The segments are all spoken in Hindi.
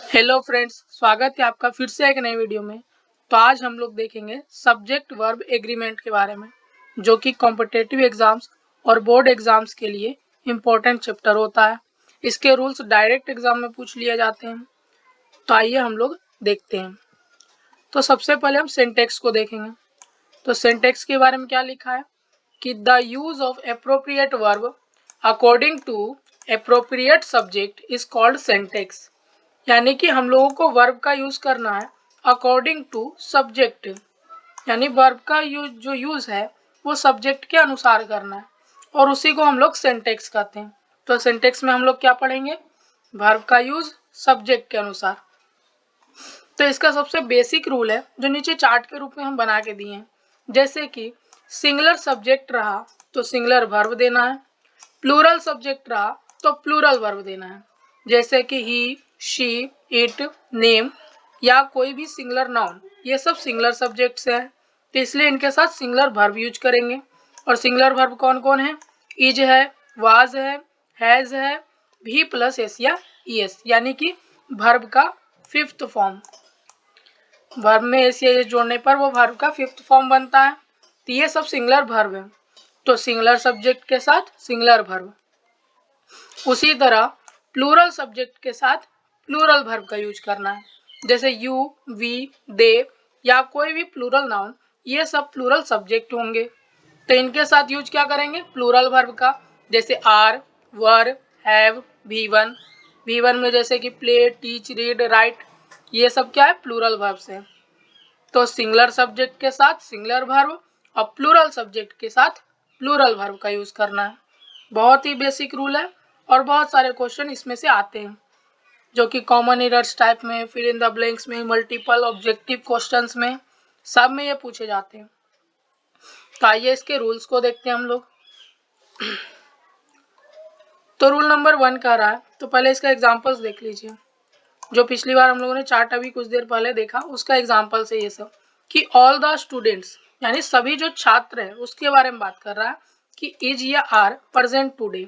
हेलो फ्रेंड्स, स्वागत है आपका फिर से एक नई वीडियो में। तो आज हम लोग देखेंगे सब्जेक्ट वर्ब एग्रीमेंट के बारे में, जो कि कॉम्पिटिटिव एग्जाम्स और बोर्ड एग्जाम्स के लिए इम्पोर्टेंट चैप्टर होता है। इसके रूल्स डायरेक्ट एग्जाम में पूछ लिए जाते हैं। तो आइए हम लोग देखते हैं। तो सबसे पहले हम सिंटेक्स को देखेंगे। तो सिंटेक्स के बारे में क्या लिखा है कि the use of appropriate verb according to appropriate subject is called syntax. यानी कि हम लोगों को वर्ब का यूज करना है अकॉर्डिंग टू सब्जेक्ट, यानी वर्ब का जो यूज है वो सब्जेक्ट के अनुसार करना है, और उसी को हम लोग सिंटेक्स कहते हैं। तो सिंटेक्स में हम लोग क्या पढ़ेंगे? वर्ब का यूज सब्जेक्ट के अनुसार। तो इसका सबसे बेसिक रूल है जो नीचे चार्ट के रूप में हम बना के दिए हैं। जैसे कि सिंगुलर सब्जेक्ट रहा तो सिंगुलर वर्ब देना है, प्लूरल सब्जेक्ट रहा तो प्लूरल वर्ब देना है। जैसे कि ही, शी, इट, नेम या कोई भी सिंगुलर नाउन, ये सब सिंगुलर सब्जेक्ट्स हैं, तो इसलिए इनके साथ सिंगुलर वर्ब यूज करेंगे। और सिंगुलर वर्ब कौन कौन है? इज है, वाज है, हैज है, भी प्लस एस या ईएस, यानी कि वर्ब का फिफ्थ फॉर्म। वर्ब में एस या ईएस जोड़ने पर वो वर्ब का फिफ्थ फॉर्म बनता है। तो ये सब सिंगुलर वर्ब है। तो सिंगुलर सब्जेक्ट के साथ सिंगुलर वर्ब। उसी तरह प्लूरल सब्जेक्ट के साथ प्लूरल वर्ब का यूज करना है। जैसे यू, वी, दे या कोई भी प्लूरल नाउन, ये सब प्लूरल सब्जेक्ट होंगे। तो इनके साथ यूज क्या करेंगे? प्लूरल वर्ब का। जैसे are, were, have, V one. V one में जैसे कि प्ले, टीच, रीड, राइट, ये सब क्या है? प्लूरल वर्ब्स हैं। तो सिंगुलर सब्जेक्ट के साथ सिंगुलर वर्ब और प्लूरल सब्जेक्ट के साथ प्लूरल वर्ब का यूज करना है। बहुत ही बेसिक रूल है और बहुत सारे क्वेश्चन इसमें से आते हैं, जो कि कॉमन एरर्स टाइप में, फिल इन द ब्लैंक्स में, मल्टीपल ऑब्जेक्टिव क्वेश्चंस में, सब में ये पूछे जाते हैं। तो आइए इसके रूल्स को देखते हैं हम लोग। तो रूल नंबर 1 कह रहा है, तो पहले इसका एग्जांपल्स देख लीजिए। जो पिछली बार हम लोगों ने चार्ट अभी कुछ देर पहले देखा, उसका एग्जाम्पल से ये सब कि ऑल द स्टूडेंट्स, यानी सभी जो छात्र है उसके बारे में बात कर रहा है कि इज या आर प्रेजेंट टुडे,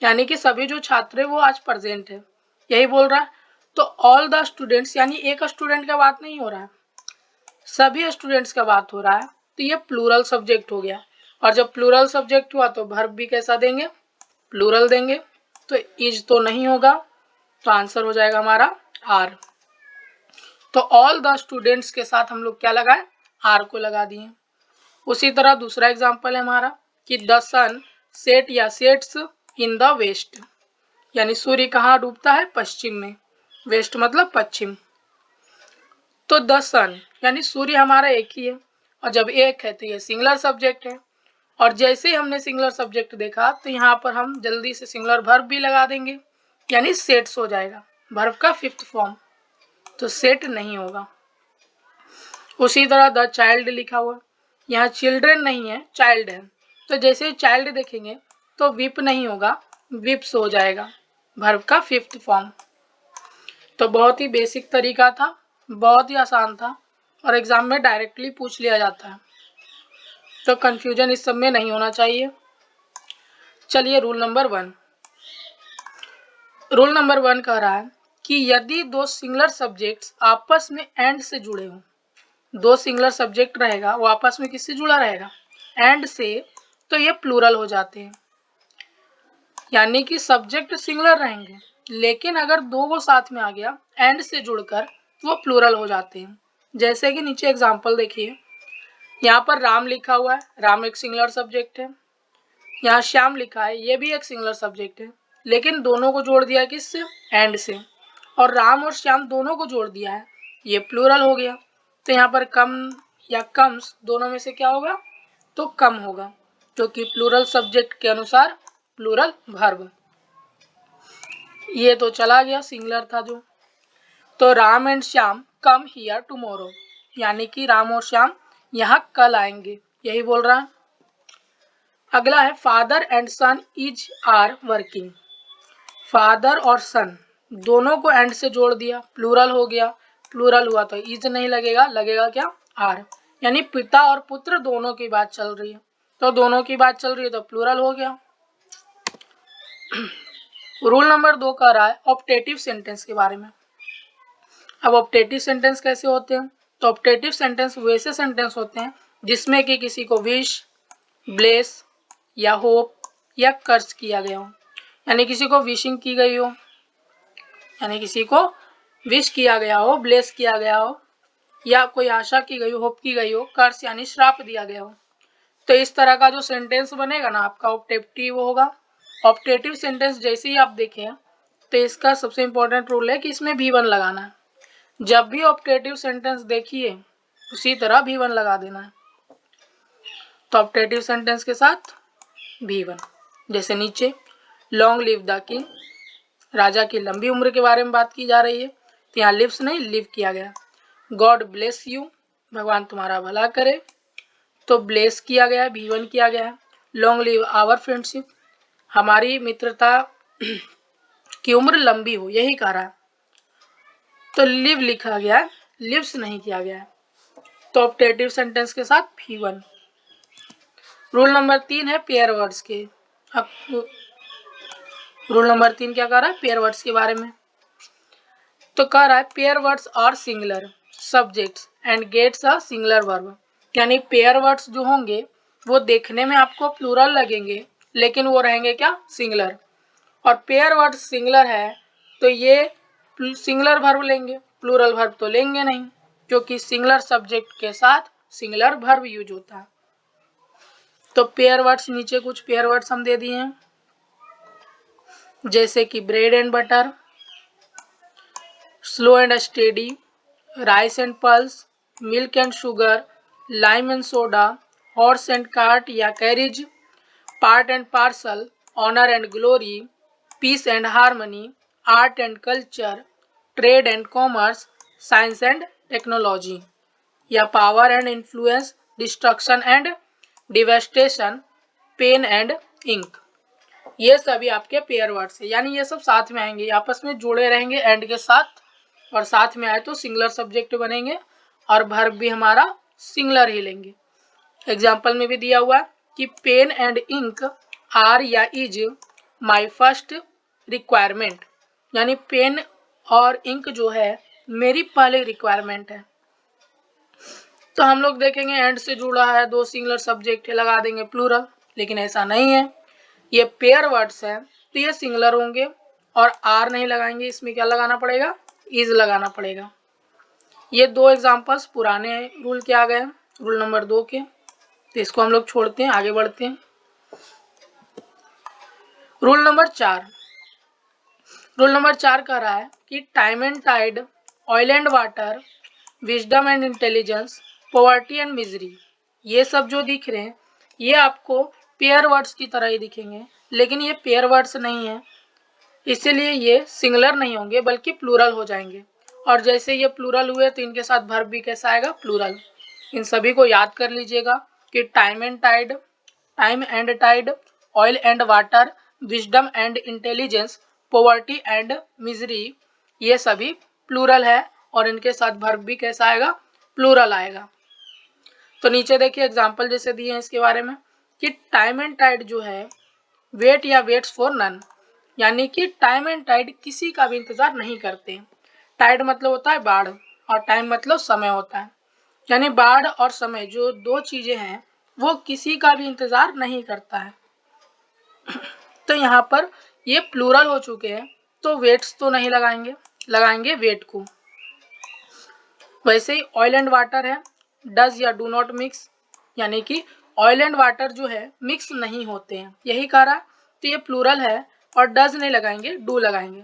यानी कि सभी जो छात्र है वो आज प्रेजेंट है, यही बोल रहा है। तो ऑल द स्टूडेंट्स यानी एक स्टूडेंट का बात नहीं हो रहा है, सभी स्टूडेंट्स का बात हो रहा है। तो ये प्लूरल सब्जेक्ट हो गया। और जब प्लूरल सब्जेक्ट हुआ तो वर्ब भी कैसा देंगे? प्लूरल देंगे। तो इज तो नहीं होगा, तो आंसर हो जाएगा हमारा आर। तो ऑल द स्टूडेंट्स के साथ हम लोग क्या लगाए? आर को लगा दिए। उसी तरह दूसरा एग्जांपल है हमारा कि द सन सेट या सेट्स इन द वेस्ट, यानी सूर्य कहाँ डूबता है? पश्चिम में। वेस्ट मतलब पश्चिम। तो द सन यानी सूर्य हमारा एक ही है, और जब एक है तो ये सिंगुलर सब्जेक्ट है। और जैसे ही हमने सिंगुलर सब्जेक्ट देखा तो यहाँ पर हम जल्दी से सिंगुलर वर्ब भी लगा देंगे, यानी सेट्स हो जाएगा, वर्ब का फिफ्थ फॉर्म। तो सेट नहीं होगा। उसी तरह द चाइल्ड लिखा हुआ, यहाँ चिल्ड्रन नहीं है, चाइल्ड है। तो जैसे चाइल्ड देखेंगे तो विप नहीं होगा, विप्स हो जाएगा, वर्ब का फिफ्थ फॉर्म। तो बहुत ही बेसिक तरीका था, बहुत ही आसान था, और एग्जाम में डायरेक्टली पूछ लिया जाता है। तो कंफ्यूजन इस सब में नहीं होना चाहिए। चलिए रूल नंबर 1। रूल नंबर 1 कह रहा है कि यदि दो सिंगुलर सब्जेक्ट्स आपस में एंड से जुड़े हों, दो सिंगुलर सब्जेक्ट रहेगा वो आपस में किससे जुड़ा रहेगा? एंड से, तो ये प्लूरल हो जाते हैं। यानी कि सब्जेक्ट सिंगुलर रहेंगे, लेकिन अगर दो को साथ में आ गया एंड से जुड़कर, वो प्लूरल हो जाते हैं। जैसे कि नीचे एग्जांपल देखिए, यहाँ पर राम लिखा हुआ है, राम एक सिंगुलर सब्जेक्ट है। यहाँ श्याम लिखा है, ये भी एक सिंगुलर सब्जेक्ट है, लेकिन दोनों को जोड़ दिया किससे? एंड से। और राम और श्याम दोनों को जोड़ दिया है, ये प्लूरल हो गया। तो यहाँ पर कम या कम्स दोनों में से क्या होगा? तो कम होगा, क्योंकि प्लूरल सब्जेक्ट के अनुसार प्लूरल वर्ब। ये तो चला गया, सिंगुलर था जो। तो Ram and Shyam come here tomorrow, यानी कि राम और श्याम यहाँ कल आएंगे, यही बोल रहा है। अगला है father and son is are working. Father और सन दोनों को एंड से जोड़ दिया, प्लूरल हो गया। प्लूरल हुआ तो इज नहीं लगेगा, लगेगा क्या? आर, यानी पिता और पुत्र दोनों की बात चल रही है। तो दोनों की बात चल रही है तो प्लूरल हो गया। रूल नंबर 2 कह रहा है ऑप्टेटिव सेंटेंस के बारे में। अब ऑप्टेटिव सेंटेंस कैसे होते हैं? तो ऑप्टेटिव सेंटेंस वैसे सेंटेंस होते हैं जिसमें कि किसी को विश, ब्लेस या होप या कर्स किया गया हो, यानी किसी को विशिंग की गई हो, यानी किसी को विश किया गया हो, ब्लेस किया गया हो, या कोई आशा की गई हो, होप की गई हो, कर्स यानी श्राप दिया गया हो। तो इस तरह का जो सेंटेंस बनेगा ना आपका ऑप्टेटिव होगा। ऑप्टेटिव सेंटेंस जैसे ही आप देखें तो इसका सबसे इंपॉर्टेंट रूल है कि इसमें V1 लगाना है। जब भी ऑप्टेटिव सेंटेंस देखिए उसी तरह V1 लगा देना है। तो ऑप्टेटिव सेंटेंस के साथ V1, जैसे नीचे लॉन्ग लिव द किंग, राजा की लंबी उम्र के बारे में बात की जा रही है, तो यहाँ लिव्स नहीं लिव किया गया। गॉड ब्लेस यू, भगवान तुम्हारा भला करे, तो ब्लेस किया गया, V1 किया गया है। लॉन्ग लिव आवर फ्रेंडशिप, हमारी मित्रता की उम्र लंबी हो, यही कह रहा है, तो लिव लिखा गया है, लिव्स नहीं किया गया है। तो ऑप्टेटिव सेंटेंस के साथ V1। रूल नंबर 3 है पेयर वर्ड्स के। अब रूल नंबर 3 क्या कह रहा है? पेयर वर्ड्स के बारे में। तो कह रहा है pair words are singular subjects and gets a singular verb, यानी पेयर वर्ड्स जो होंगे वो देखने में आपको प्लूरल लगेंगे लेकिन वो रहेंगे क्या? सिंगुलर। और पेयर वर्ड सिंगुलर है तो ये सिंगुलर वर्ब लेंगे, प्लूरल वर्ब तो लेंगे नहीं, क्योंकि सिंगुलर सब्जेक्ट के साथ सिंगुलर वर्ब यूज होता है। तो पेयर वर्ड्स नीचे कुछ पेयर वर्ड्स हम दे दिए हैं, जैसे कि bread and butter, slow and steady, rice and pulse, milk and sugar, lime and soda, horse and cart या carriage, part and parcel, honour and glory, peace and harmony, art and culture, trade and commerce, science and technology, या power and influence, destruction and devastation, pen and ink. ये सभी आपके पेयर वर्ड्स है, यानी ये सब साथ में आएंगे, आपस में जुड़े रहेंगे एंड के साथ, और साथ में आए तो सिंगुलर सब्जेक्ट बनेंगे और वर्ब भी हमारा सिंगुलर ही लेंगे। एग्जाम्पल में भी दिया हुआ है कि पेन एंड इंक आर या इज माई फर्स्ट रिक्वायरमेंट, यानी पेन और इंक जो है मेरी पहली रिक्वायरमेंट है। तो हम लोग देखेंगे एंड से जुड़ा है, दो सिंगुलर सब्जेक्ट है, लगा देंगे प्लूरल, लेकिन ऐसा नहीं है, ये पेयर वर्ड्स है तो ये सिंगुलर होंगे और आर नहीं लगाएंगे, इसमें क्या लगाना पड़ेगा? इज लगाना पड़ेगा। ये दो एग्जांपल्स पुराने रूल के आ गए, रूल नंबर 2 के, तो इसको हम लोग छोड़ते हैं, आगे बढ़ते हैं। Rule number 4। रूल नंबर 4 कह रहा है कि time and tide, oil and water, wisdom and intelligence, poverty and misery, ये सब जो दिख रहे हैं ये आपको पेयर वर्ड्स की तरह ही दिखेंगे, लेकिन ये पेयर वर्ड्स नहीं है, इसीलिए ये सिंगुलर नहीं होंगे बल्कि प्लूरल हो जाएंगे। और जैसे ये प्लूरल हुए तो इनके साथ वर्ब भी कैसा आएगा? प्लूरल। इन सभी को याद कर लीजिएगा कि time and tide, oil and water, wisdom and intelligence, poverty and misery, ये सभी प्लूरल है और इनके साथ वर्ब भी कैसा आएगा? प्लूरल आएगा। तो नीचे देखिए एग्जाम्पल जैसे दिए हैं इसके बारे में कि टाइम एंड टाइड जो है वेट या वेट्स फॉर नन, यानी कि टाइम एंड टाइड किसी का भी इंतजार नहीं करते। टाइड मतलब होता है बाढ़ और टाइम मतलब समय होता है, यानी बाढ़ और समय जो दो चीजें हैं वो किसी का भी इंतजार नहीं करता है। तो यहाँ पर ये प्लूरल हो चुके हैं तो वेट्स तो नहीं लगाएंगे, लगाएंगे वेट को। वैसे ही ऑयल एंड वाटर है, डज या डू नॉट मिक्स, यानी कि ऑयल एंड वाटर जो है मिक्स नहीं होते हैं, यही कह रहा है, तो ये प्लूरल है और डज नहीं लगाएंगे, डू लगाएंगे।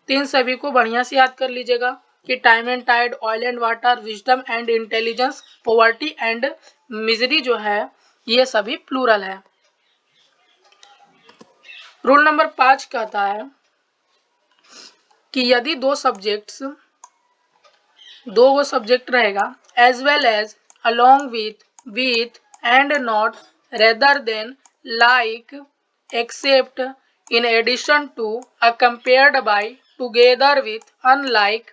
तीन सभी को बढ़िया से याद कर लीजिएगा कि time and tide, oil and water, wisdom and intelligence, poverty and misery जो है ये सभी प्लूरल है। रूल नंबर 5 कहता है कि यदि दो वो सब्जेक्ट रहेगा as well as, along with and not, rather than, like, except, in addition to, compared by, together with, unlike,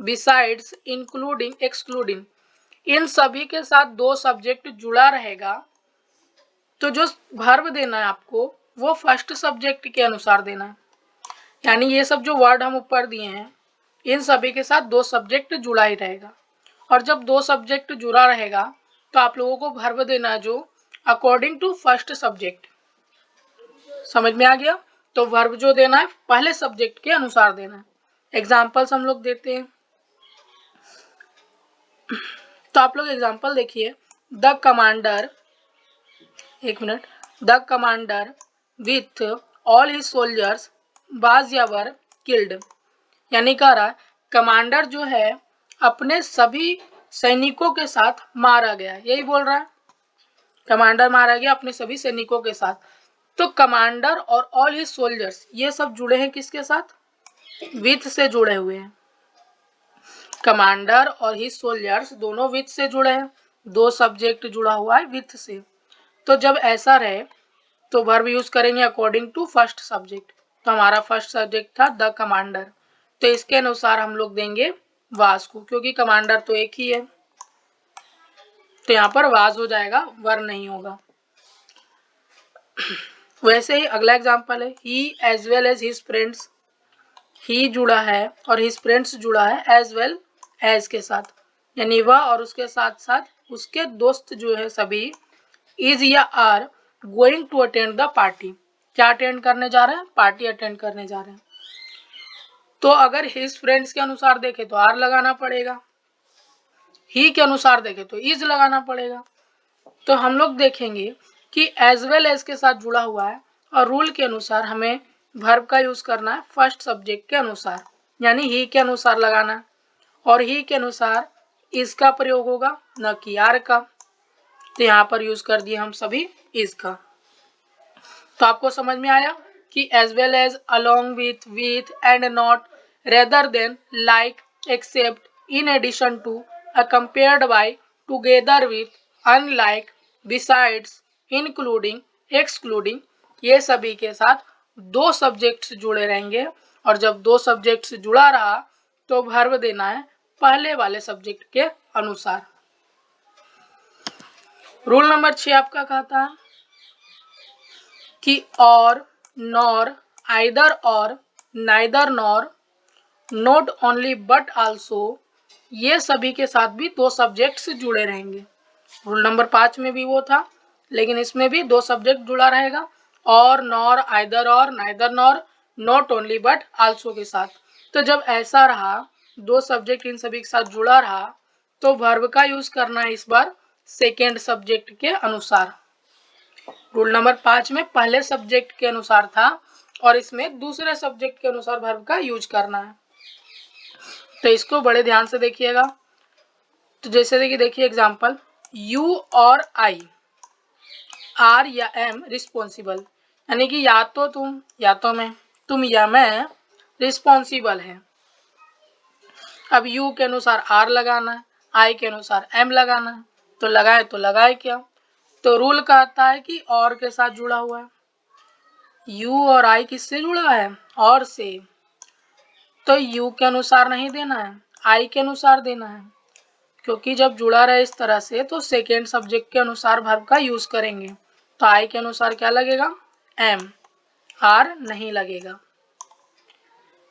besides, including, excluding, इन सभी के साथ दो सब्जेक्ट जुड़ा रहेगा तो जो वर्ब देना है आपको वो फर्स्ट सब्जेक्ट के अनुसार देना है। यानी ये सब जो वर्ड हम ऊपर दिए हैं इन सभी के साथ दो सब्जेक्ट जुड़ा ही रहेगा। और जब दो सब्जेक्ट जुड़ा रहेगा तो आप लोगों को वर्ब देना है जो अकॉर्डिंग टू फर्स्ट सब्जेक्ट। समझ में आ गया? तो वर्ब जो देना है पहले सब्जेक्ट के अनुसार देना है। एग्जाम्पल्स हम लोग देते हैं। तो आप लोग एग्जाम्पल देखिए, द कमांडर, एक minute, the commander with all his soldiers was ever killed. यानी कह रहा है कमांडर जो है अपने सभी सैनिकों के साथ मारा गया, यही बोल रहा है, कमांडर मारा गया अपने सभी सैनिकों के साथ। तो कमांडर और ऑल हिज सोल्जर्स ये सब जुड़े हैं किसके साथ? विथ से जुड़े हुए हैं। कमांडर और हिज सोल्जर्स दोनों विथ से जुड़े हैं, दो सब्जेक्ट जुड़ा हुआ है विथ से। तो जब ऐसा रहे तो वर्ब यूज करेंगे अकॉर्डिंग टू फर्स्ट सब्जेक्ट। तो हमारा फर्स्ट सब्जेक्ट था द कमांडर, तो इसके अनुसार हम लोग देंगे वाज को, क्योंकि कमांडर तो एक ही है, तो यहाँ पर वाज हो जाएगा, वर नहीं होगा। वैसे ही अगला एग्जांपल है, he as well as his friends. ही जुड़ा है और हिज फ्रेंड्स जुड़ा है एज वेल एज के साथ, यानी वह और उसके साथ साथ उसके दोस्त जो है सभी इज या are going to attend the party. क्या अटेंड करने जा रहे हैं? पार्टी अटेंड करने जा रहे हैं। तो अगर हिज फ्रेंड्स के अनुसार देखें तो आर लगाना पड़ेगा, ही के अनुसार देखें तो इज लगाना पड़ेगा। तो हम लोग देखेंगे कि एज वेल एज के साथ जुड़ा हुआ है और रूल के अनुसार हमें वर्ब का यूज करना है फर्स्ट सब्जेक्ट के अनुसार, यानी ही के अनुसार लगाना है, और ही के अनुसार इसका प्रयोग होगा, न कि आर का। तो यहाँ पर यूज कर दिए हम सभी इसका। तो आपको समझ में आया कि as well as, along with and not, rather than, like, except, in addition to, accompanied by, together with, unlike, besides, including, excluding, ये सभी के साथ दो सब्जेक्ट्स जुड़े रहेंगे। और जब दो सब्जेक्ट्स जुड़ा रहा तो वर्ब देना है पहले वाले सब्जेक्ट के अनुसार। रूल नंबर 6 आपका कहता है कि और, नॉर, आइदर और, neither nor, not only but also, ये सभी के साथ भी दो सब्जेक्ट्स जुड़े रहेंगे। रूल नंबर 5 में भी वो था, लेकिन इसमें भी दो सब्जेक्ट जुड़ा रहेगा, और, नॉर, आइदर और, neither nor, not only but also के साथ। तो जब ऐसा रहा, दो सब्जेक्ट इन सभी के साथ जुड़ा रहा, तो वर्ब का यूज करना है इस बार सेकेंड सब्जेक्ट के अनुसार। रूल नंबर 5 में पहले सब्जेक्ट के अनुसार था और इसमें दूसरे सब्जेक्ट के अनुसार वर्ब का यूज करना है। तो इसको बड़े ध्यान से देखिएगा। तो जैसे देखिए एग्जांपल, यू और आई आर या एम रिस्पॉन्सिबल, यानी कि या तो तुम या तो मैं, तुम या मैं रिस्पॉन्सिबल है। अब यू के अनुसार आर लगाना है, आई के अनुसार एम लगाना है, तो लगाए क्या? तो रूल कहता है कि और के साथ जुड़ा हुआ है। यू और आई किससे जुड़ा है? और से। तो यू के अनुसार नहीं देना है, आई के अनुसार देना है, क्योंकि जब जुड़ा रहे इस तरह से तो सेकेंड सब्जेक्ट के अनुसार वर्ब का यूज करेंगे। तो आई के अनुसार क्या लगेगा? एम, आर नहीं लगेगा।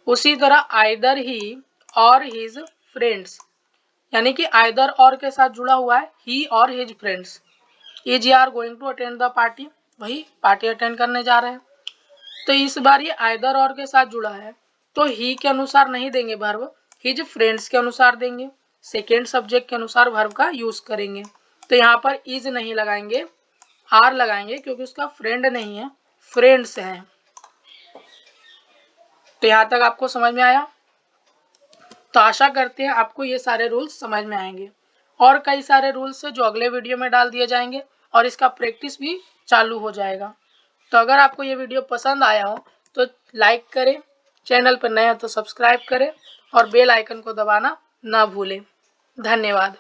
उसी तरह आइदर ही और हिज फ्रेंड्स, यानी कि आइदर और के साथ जुड़ा हुआ है ही और his friends, is are going to attend the party, वही पार्टी अटेंड करने जा रहे हैं। तो इस बार ये आइदर और के साथ जुड़ा है तो ही के अनुसार नहीं देंगे वर्ब, हिज फ्रेंड्स के अनुसार देंगे, सेकेंड सब्जेक्ट के अनुसार वर्ब का यूज करेंगे। तो यहाँ पर इज नहीं लगाएंगे, आर लगाएंगे, क्योंकि उसका फ्रेंड नहीं है, फ्रेंड्स है। तो यहाँ तक आपको समझ में आया? तो आशा करते हैं आपको ये सारे रूल्स समझ में आएंगे। और कई सारे रूल्स है जो अगले वीडियो में डाल दिए जाएंगे और इसका प्रैक्टिस भी चालू हो जाएगा। तो अगर आपको ये वीडियो पसंद आया हो तो लाइक करें, चैनल पर नए हो तो सब्सक्राइब करें और बेल आइकन को दबाना ना भूलें। धन्यवाद।